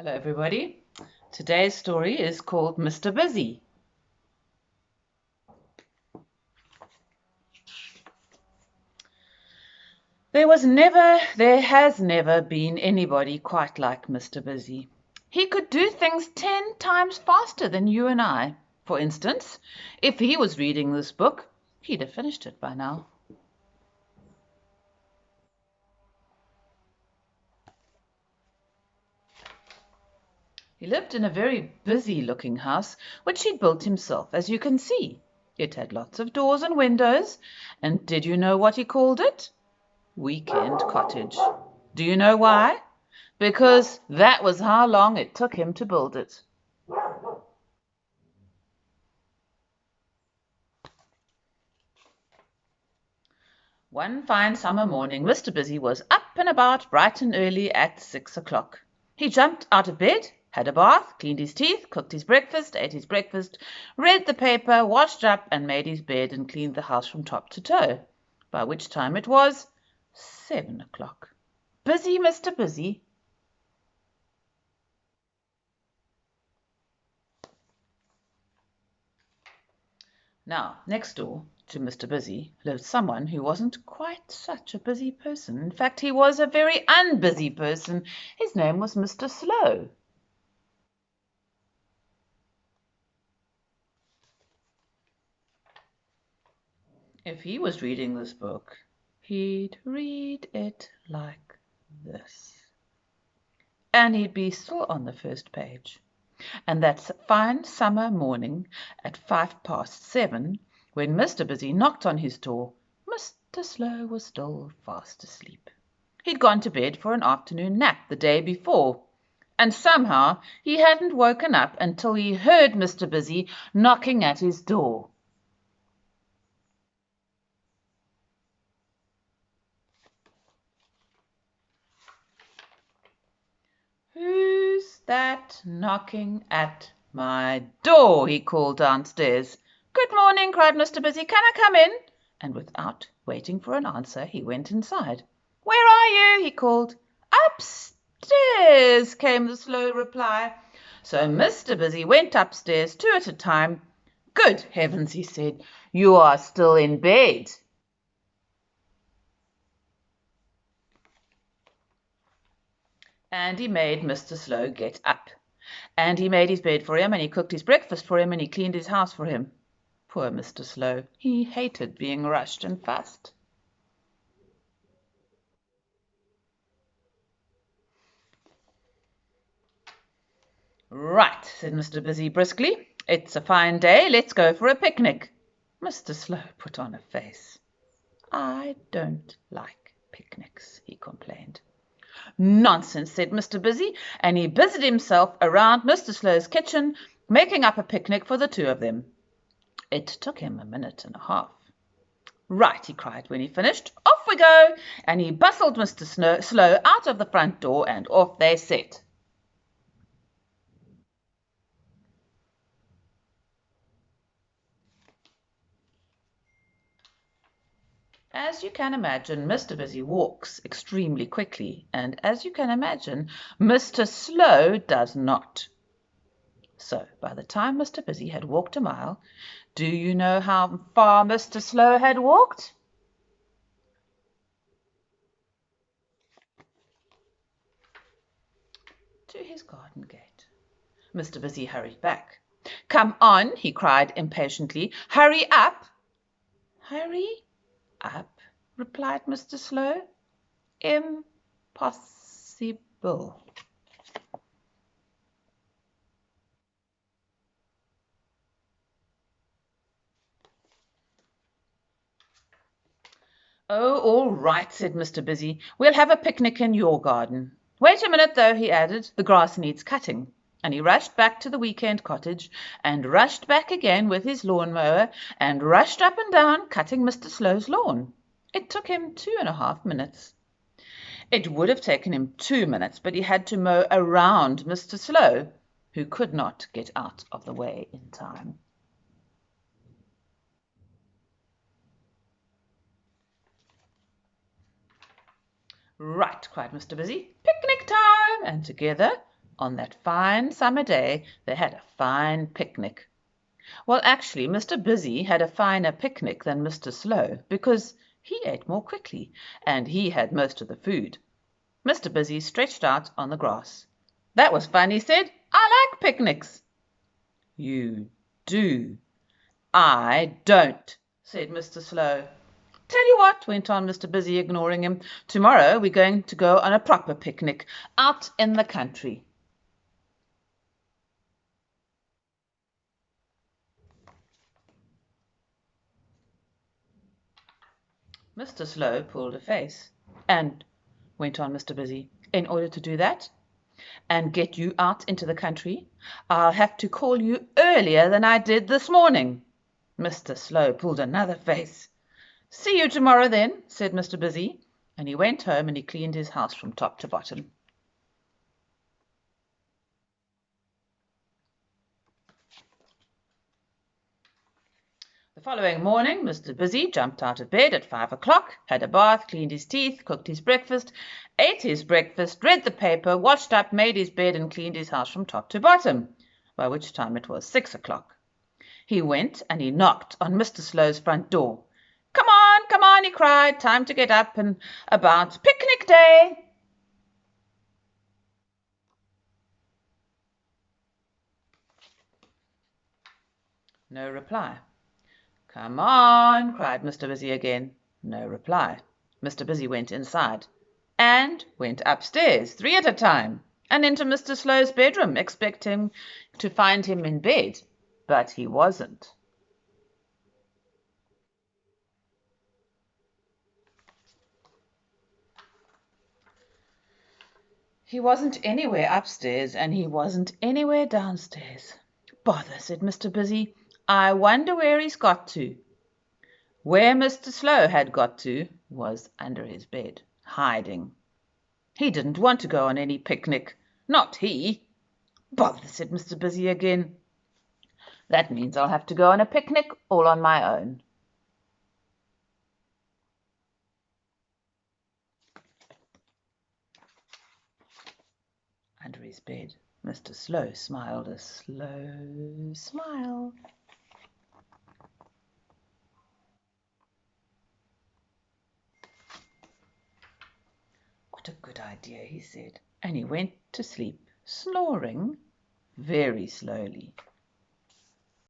Hello, everybody. Today's story is called Mr. Busy. There has never been anybody quite like Mr. Busy. He could do things 10 times faster than you and I. For instance, if he was reading this book, he'd have finished it by now. He lived in a very busy-looking house, which he'd built himself, as you can see. It had lots of doors and windows, and did you know what he called it? Weekend Cottage. Do you know why? Because that was how long it took him to build it. One fine summer morning, Mr. Busy was up and about bright and early at 6 o'clock. He jumped out of bed, had a bath, cleaned his teeth, cooked his breakfast, ate his breakfast, read the paper, washed up, and made his bed and cleaned the house from top to toe, by which time it was 7 o'clock. Busy, Mr. Busy. Now, next door to Mr. Busy lived someone who wasn't quite such a busy person. In fact, he was a very unbusy person. His name was Mr. Slow. If he was reading this book, he'd read it like this. And he'd be still on the first page. And that fine summer morning at 7:05, when Mr. Busy knocked on his door, Mr. Slow was still fast asleep. He'd gone to bed for an afternoon nap the day before, and somehow he hadn't woken up until he heard Mr. Busy knocking at his door. "Who's that knocking at my door?" he called downstairs. "Good morning," cried Mr. Busy. "Can I come in?" And without waiting for an answer, he went inside. "Where are you?" he called. "Upstairs," came the slow reply. So Mr. Busy went upstairs, two at a time. "Good heavens," he said, "you are still in bed." And he made Mr. Slow get up. And he made his bed for him, and he cooked his breakfast for him, and he cleaned his house for him. Poor Mr. Slow. He hated being rushed and fussed. "Right," said Mr. Busy briskly. "It's a fine day. Let's go for a picnic." Mr. Slow put on a face. "I don't like picnics," he complained. "Nonsense," said Mr. Busy, and he busied himself around Mr. Slow's kitchen, making up a picnic for the two of them. It took him a minute and a half. "Right," he cried when he finished. "Off we go!" And he bustled Mr. Slow out of the front door, and off they set. As you can imagine, Mr. Busy walks extremely quickly, and as you can imagine, Mr. Slow does not. So by the time Mr. Busy had walked a mile, do you know how far Mr. Slow had walked? To his garden gate. Mr. Busy hurried back. "Come on," he cried impatiently. "Hurry up!" "Hurry up," replied Mr. Slow. "Impossible." "Oh, all right," said Mr. Busy. "We'll have a picnic in your garden. Wait a minute, though," he added. "The grass needs cutting." And he rushed back to the weekend cottage, and rushed back again with his lawn-mower, and rushed up and down, cutting Mr. Slow's lawn. It took him 2.5 minutes. It would have taken him 2 minutes, but he had to mow around Mr. Slow, who could not get out of the way in time. "Right," cried Mr. Busy. "Picnic time!" And together on that fine summer day they had a fine picnic. Well, actually, Mr. Busy had a finer picnic than Mr. Slow, because he ate more quickly, and he had most of the food. Mr. Busy stretched out on the grass. "That was fun," he said. "I like picnics." "You do." "I don't," said Mr. Slow. "Tell you what," went on Mr. Busy, ignoring him, "tomorrow we're going to go on a proper picnic, out in the country." Mr. Slow pulled a face. "And," went on Mr. Busy, "in order to do that, and get you out into the country, I'll have to call you earlier than I did this morning." Mr. Slow pulled another face. "See you tomorrow, then," said Mr. Busy, and he went home and he cleaned his house from top to bottom. The following morning Mr. Busy jumped out of bed at 5 o'clock, had a bath, cleaned his teeth, cooked his breakfast, ate his breakfast, read the paper, washed up, made his bed, and cleaned his house from top to bottom, by which time it was 6 o'clock. He went and he knocked on Mr. Slow's front door. Come on," he cried, "time to get up and about. Picnic day." No reply. "Come on," cried Mr. Busy again. No reply. Mr. Busy went inside, and went upstairs, 3 at a time, and into Mr. Slow's bedroom, expecting to find him in bed. But he wasn't. He wasn't anywhere upstairs, and he wasn't anywhere downstairs. "Bother," said Mr. Busy. "I wonder where he's got to." Where Mr. Slow had got to was under his bed, hiding. He didn't want to go on any picnic. Not he. "Bother," said Mr. Busy again. "That means I'll have to go on a picnic all on my own." Under his bed, Mr. Slow smiled a slow smile. "What a good idea," he said, and he went to sleep, snoring very slowly.